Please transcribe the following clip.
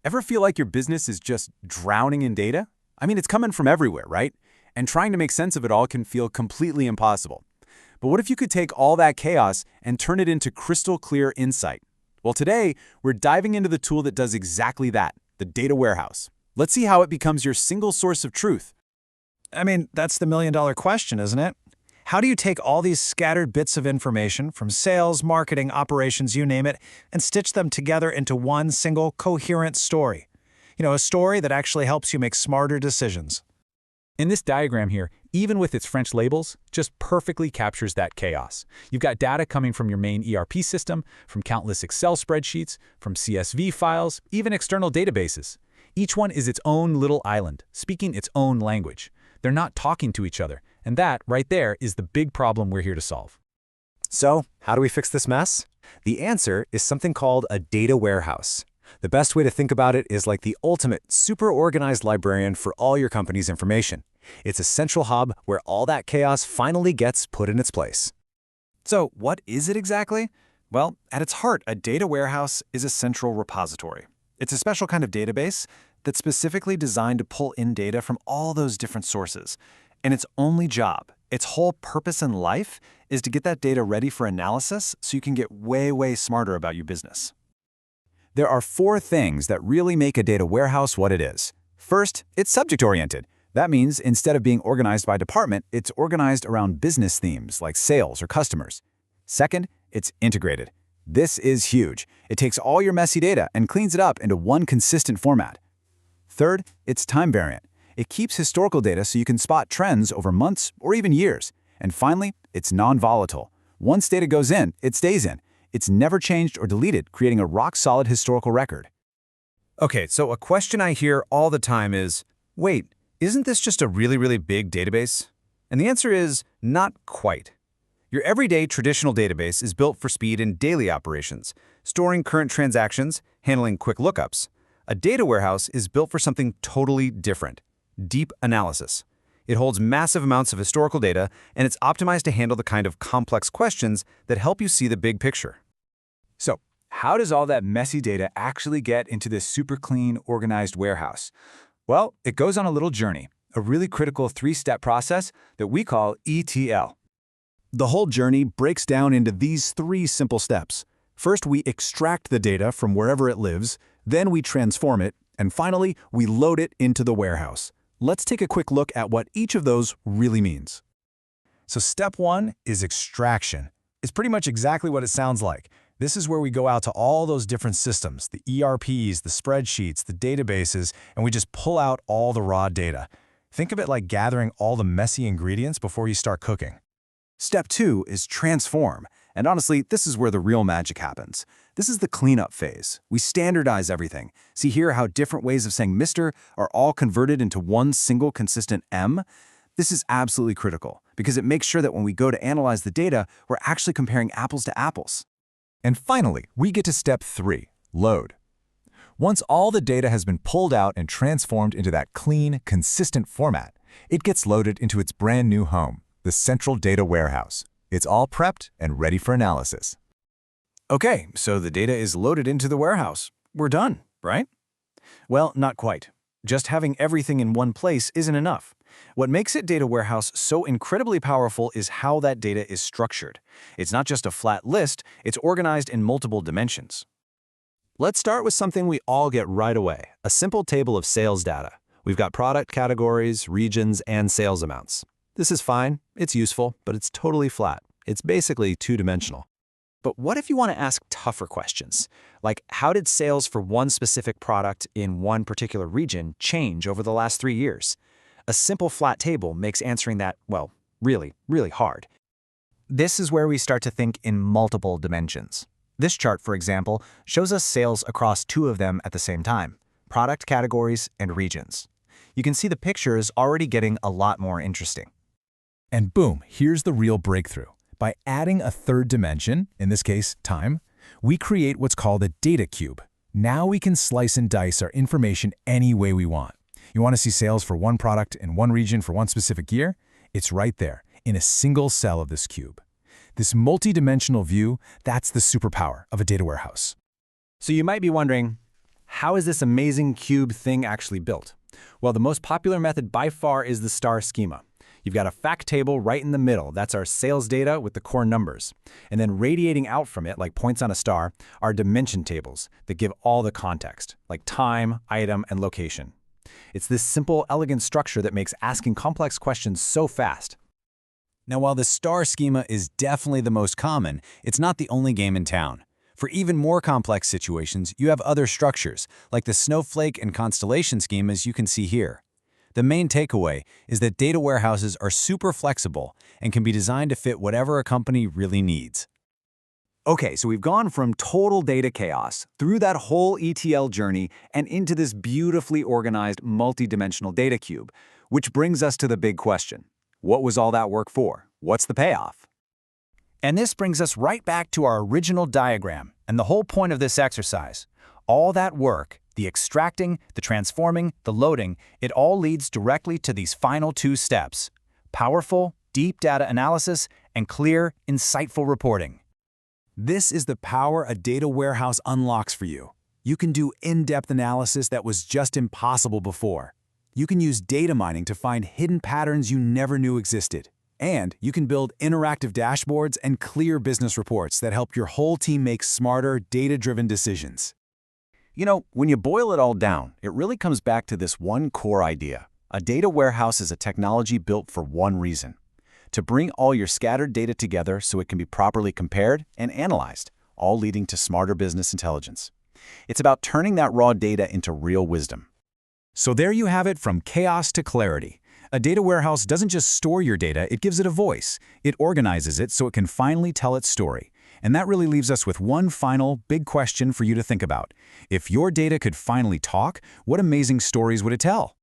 Ever feel like your business is just drowning in data? I mean, it's coming from everywhere, right? And trying to make sense of it all can feel completely impossible. But what if you could take all that chaos and turn it into crystal clear insight? Well, today, we're diving into the tool that does exactly that, the data warehouse. Let's see how it becomes your single source of truth. I mean, that's the million-dollar question, isn't it? How do you take all these scattered bits of information from sales, marketing, operations, you name it, and stitch them together into one single coherent story? A story that actually helps you make smarter decisions. In this diagram here, even with its French labels, just perfectly captures that chaos. You've got data coming from your main ERP system, from countless Excel spreadsheets, from CSV files, even external databases. Each one is its own little island, speaking its own language. They're not talking to each other, and that, right there, is the big problem we're here to solve. So, how do we fix this mess? The answer is something called a data warehouse. The best way to think about it is like the ultimate, super organized librarian for all your company's information. It's a central hub where all that chaos finally gets put in its place. So, what is it exactly? Well, at its heart, a data warehouse is a central repository. It's a special kind of database that's specifically designed to pull in data from all those different sources. And its only job, its whole purpose in life, is to get that data ready for analysis so you can get way, way smarter about your business. There are 4 things that really make a data warehouse what it is. First, it's subject-oriented. That means instead of being organized by department, it's organized around business themes like sales or customers. Second, it's integrated. This is huge. It takes all your messy data and cleans it up into one consistent format. Third, it's time-variant. It keeps historical data so you can spot trends over months or even years. And finally, it's non-volatile. Once data goes in, it stays in. It's never changed or deleted, creating a rock-solid historical record. Okay, so a question I hear all the time is, wait, isn't this just a really, really big database? And the answer is not quite. Your everyday traditional database is built for speed in daily operations, storing current transactions, handling quick lookups. A data warehouse is built for something totally different: deep analysis. It holds massive amounts of historical data, and it's optimized to handle the kind of complex questions that help you see the big picture. So, how does all that messy data actually get into this super clean, organized warehouse? Well, it goes on a little journey, a really critical 3-step process that we call ETL. The whole journey breaks down into these 3 simple steps. First, we extract the data from wherever it lives, then we transform it, and finally, we load it into the warehouse. Let's take a quick look at what each of those really means. So step 1 is extraction. It's pretty much exactly what it sounds like. This is where we go out to all those different systems, the ERPs, the spreadsheets, the databases, and we just pull out all the raw data. Think of it like gathering all the messy ingredients before you start cooking. Step 2 is transform. And honestly, this is where the real magic happens. This is the cleanup phase. We standardize everything. See here how different ways of saying Mr. are all converted into one single consistent M? This is absolutely critical because it makes sure that when we go to analyze the data, we're actually comparing apples to apples. And finally, we get to step 3, load. Once all the data has been pulled out and transformed into that clean, consistent format, it gets loaded into its brand new home, the central data warehouse. It's all prepped and ready for analysis. Okay, so the data is loaded into the warehouse. We're done, right? Well, not quite. Just having everything in one place isn't enough. What makes a data warehouse so incredibly powerful is how that data is structured. It's not just a flat list, it's organized in multiple dimensions. Let's start with something we all get right away, a simple table of sales data. We've got product categories, regions, and sales amounts. This is fine, it's useful, but it's totally flat. It's basically 2-dimensional. But what if you want to ask tougher questions? Like, how did sales for one specific product in one particular region change over the last 3 years? A simple flat table makes answering that, well, really, really hard. This is where we start to think in multiple dimensions. This chart, for example, shows us sales across 2 of them at the same time: product categories and regions. You can see the picture is already getting a lot more interesting. And boom, here's the real breakthrough. By adding a 3rd dimension, in this case, time, we create what's called a data cube. Now we can slice and dice our information any way we want. You want to see sales for one product in one region for one specific year? It's right there, in a single cell of this cube. This multi-dimensional view, that's the superpower of a data warehouse. So you might be wondering, How is this amazing cube thing actually built? Well, the most popular method by far is the star schema. You've got a fact table right in the middle. That's our sales data with the core numbers. And then radiating out from it, like points on a star, are dimension tables that give all the context, like time, item, and location. It's this simple, elegant structure that makes asking complex questions so fast. Now, while the star schema is definitely the most common, it's not the only game in town. For even more complex situations, you have other structures, like the snowflake and constellation schemas you can see here. The main takeaway is that data warehouses are super flexible and can be designed to fit whatever a company really needs. Okay, so we've gone from total data chaos through that whole ETL journey and into this beautifully organized multi-dimensional data cube, which brings us to the big question. What was all that work for? What's the payoff? And this brings us right back to our original diagram and the whole point of this exercise. All that work, the extracting, the transforming, the loading, it all leads directly to these final two steps: powerful, deep data analysis and clear, insightful reporting. This is the power a data warehouse unlocks for you. You can do in-depth analysis that was just impossible before. You can use data mining to find hidden patterns you never knew existed. And you can build interactive dashboards and clear business reports that help your whole team make smarter, data-driven decisions. You know, when you boil it all down, it really comes back to this one core idea. A data warehouse is a technology built for one reason: to bring all your scattered data together so it can be properly compared and analyzed, all leading to smarter business intelligence. It's about turning that raw data into real wisdom. So there you have it, from chaos to clarity. A data warehouse doesn't just store your data, it gives it a voice. It organizes it so it can finally tell its story. And that really leaves us with one final, big question for you to think about. If your data could finally talk, what amazing stories would it tell?